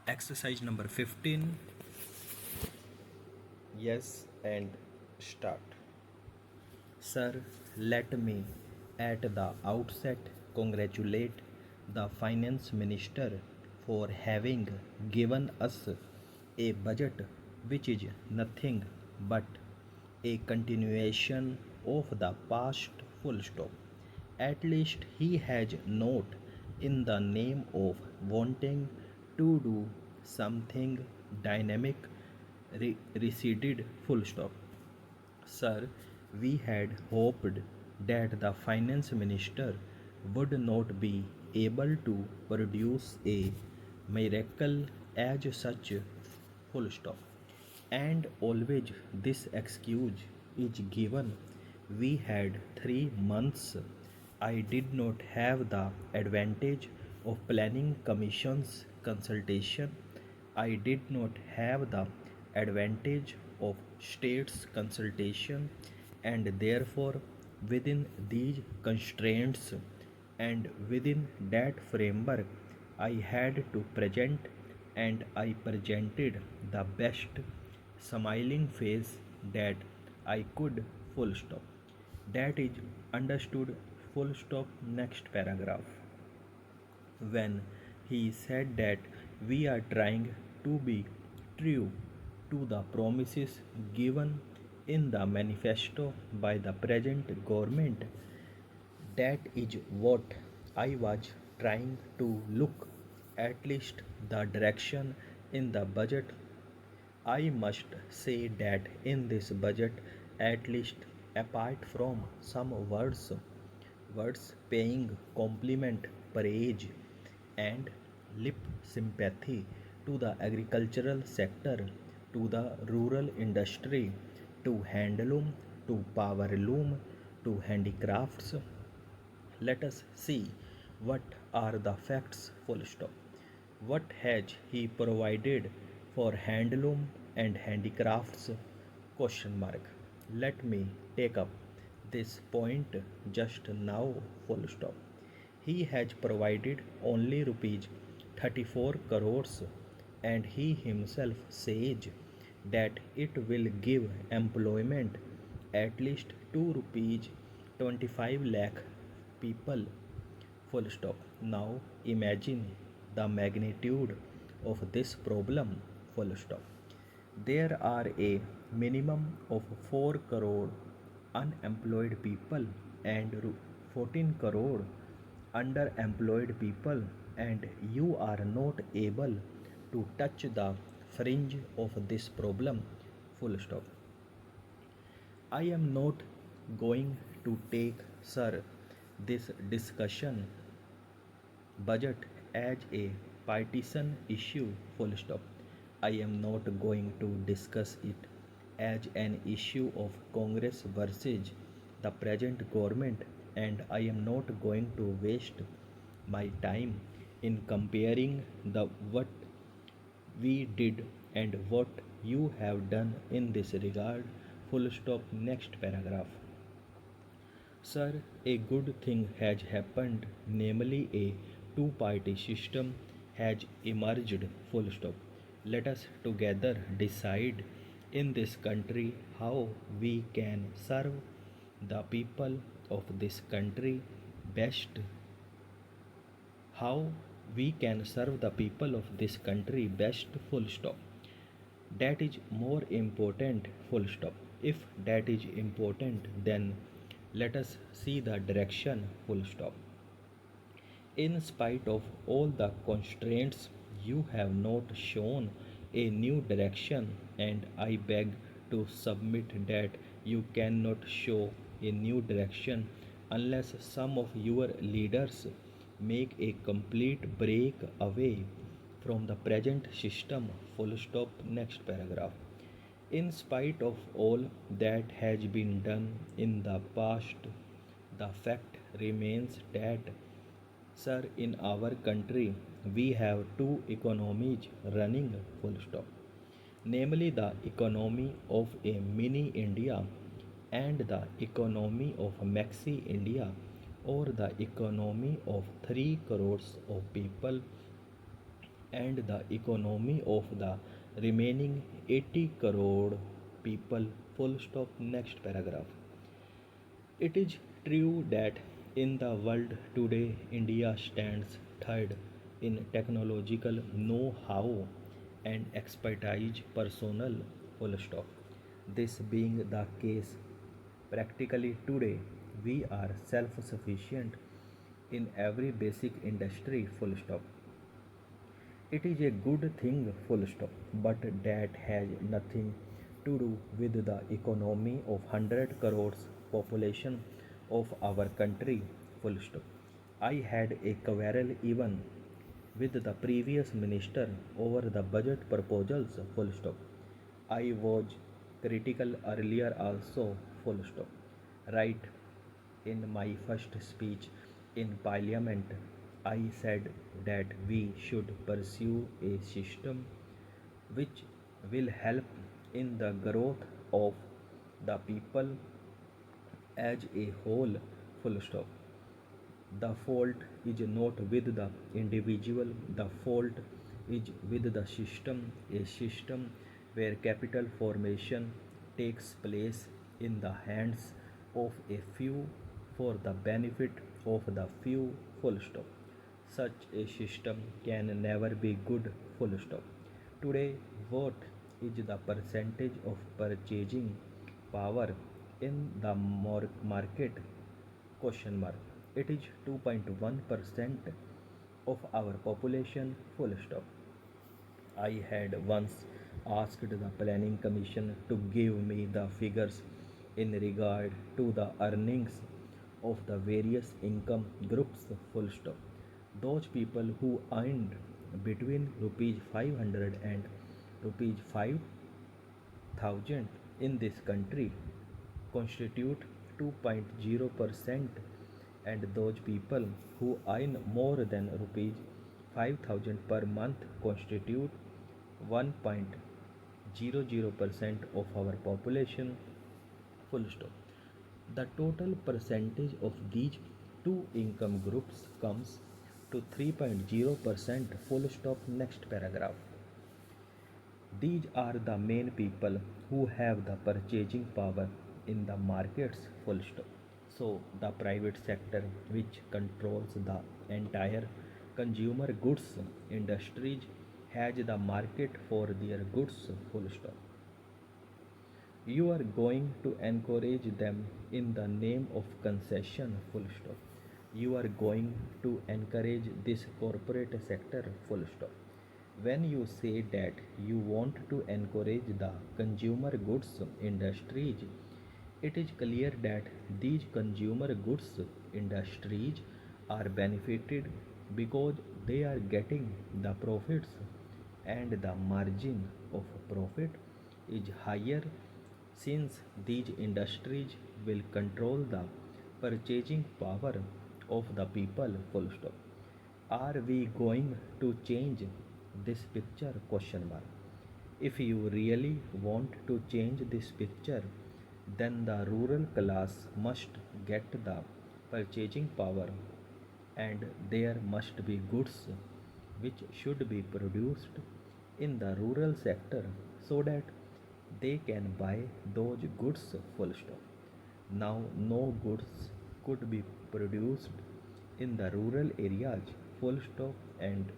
Exercise number 15. Yes, and start. Sir, let me at the outset congratulate the Finance Minister for having given us a budget which is nothing but a continuation of the past, full stop. At least he has not, in the name of wanting to do something dynamic, receded, full stop. Sir, we had hoped that the finance minister would not be able to produce a miracle as such, full stop. And always this excuse is given. We had 3 months. I did not have the advantage of planning commission's consultation. I did not have the advantage of states consultation, and therefore within these constraints and within that framework I had to present, and I presented the best smiling face that I could, full stop. That is understood, full stop. Next paragraph. When he said that we are trying to be true to the promises given in the manifesto by the present government, that is what I was trying to look, at least the direction in the budget. I must say that in this budget, at least apart from some words paying compliment, praise, and lip sympathy to the agricultural sector, to the rural industry, to handloom, to powerloom, to handicrafts, let us see what are the facts, full stop. What has he provided for handloom and handicrafts? Question mark. Let me take up this point just now, full stop. He has provided only rupees 34 crores, and he himself says that it will give employment at least 2 rupees 25 lakh people, full stop. Now imagine the magnitude of this problem, full stop. There are a minimum of 4 crore unemployed people and 14 crore underemployed people, and you are not able to touch the fringe of this problem, full stop. I am not going to take, sir, this discussion budget as a partisan issue, full stop. I am not going to discuss it as an issue of Congress versus the present government, and I am not going to waste my time in comparing the what we did and what you have done in this regard, full stop. Next paragraph. Sir, a good thing has happened, namely a two-party system has emerged, full stop. Let us together decide in this country how we can serve the people of this country best, how we can serve the people of this country best, full stop. That is more important, full stop. If that is important, then let us see the direction, full stop. In spite of all the constraints, you have not shown a new direction, and I beg to submit that you cannot show a new direction unless some of your leaders make a complete break away from the present system, full stop. Next paragraph. In spite of all that has been done in the past, the fact remains that, sir, in our country we have two economies running, full stop. Namely, the economy of a mini India and the economy of Maxi India, or the economy of 3 crores of people and the economy of the remaining 80 crore people. Full stop. Next paragraph. It is true that in the world today, India stands third in technological know how and expertise personnel. Full stop. This being the case, practically today we are self sufficient in every basic industry. Full stop. It is a good thing, full stop, but that has nothing to do with the economy of 100 crores population of our country, full stop. I had a quarrel even with the previous minister over the budget proposals, full stop. I was critical earlier also, full stop. Right in my first speech in Parliament, I said that we should pursue a system which will help in the growth of the people as a whole, full stop. The fault is not with the individual, the fault is with the system, a system where capital formation takes place in the hands of a few for the benefit of the few, full stop. Such a system can never be good, full stop. Today, what is the percentage of purchasing power in the market? Question mark. It is 2.1% of our population, full stop. I had once asked the planning commission to give me the figures in regard to the earnings of the various income groups, full stop. Those people who earned between rupees 500 and rupees 5,000 in this country constitute 2.0%, and those people who earn more than rupees 5,000 per month constitute 1.00% of our population, full stop. The total percentage of these two income groups comes to 3.0%, full stop. Next paragraph. These are the main people who have the purchasing power in the markets, full stop. So, the private sector, which controls the entire consumer goods industries, has the market for their goods, full stop. You are going to encourage them in the name of concession, full stop. You are going to encourage this corporate sector, full stop. When you say that you want to encourage the consumer goods industries, it is clear that these consumer goods industries are benefited because they are getting the profits, and the margin of profit is higher since these industries will control the purchasing power of the people, full stop. Are we going to change this picture, question mark? If you really want to change this picture, then the rural class must get the purchasing power, and there must be goods which should be produced in the rural sector so that they can buy those goods, full stop. Now no goods could be produced in the rural areas, full stop, and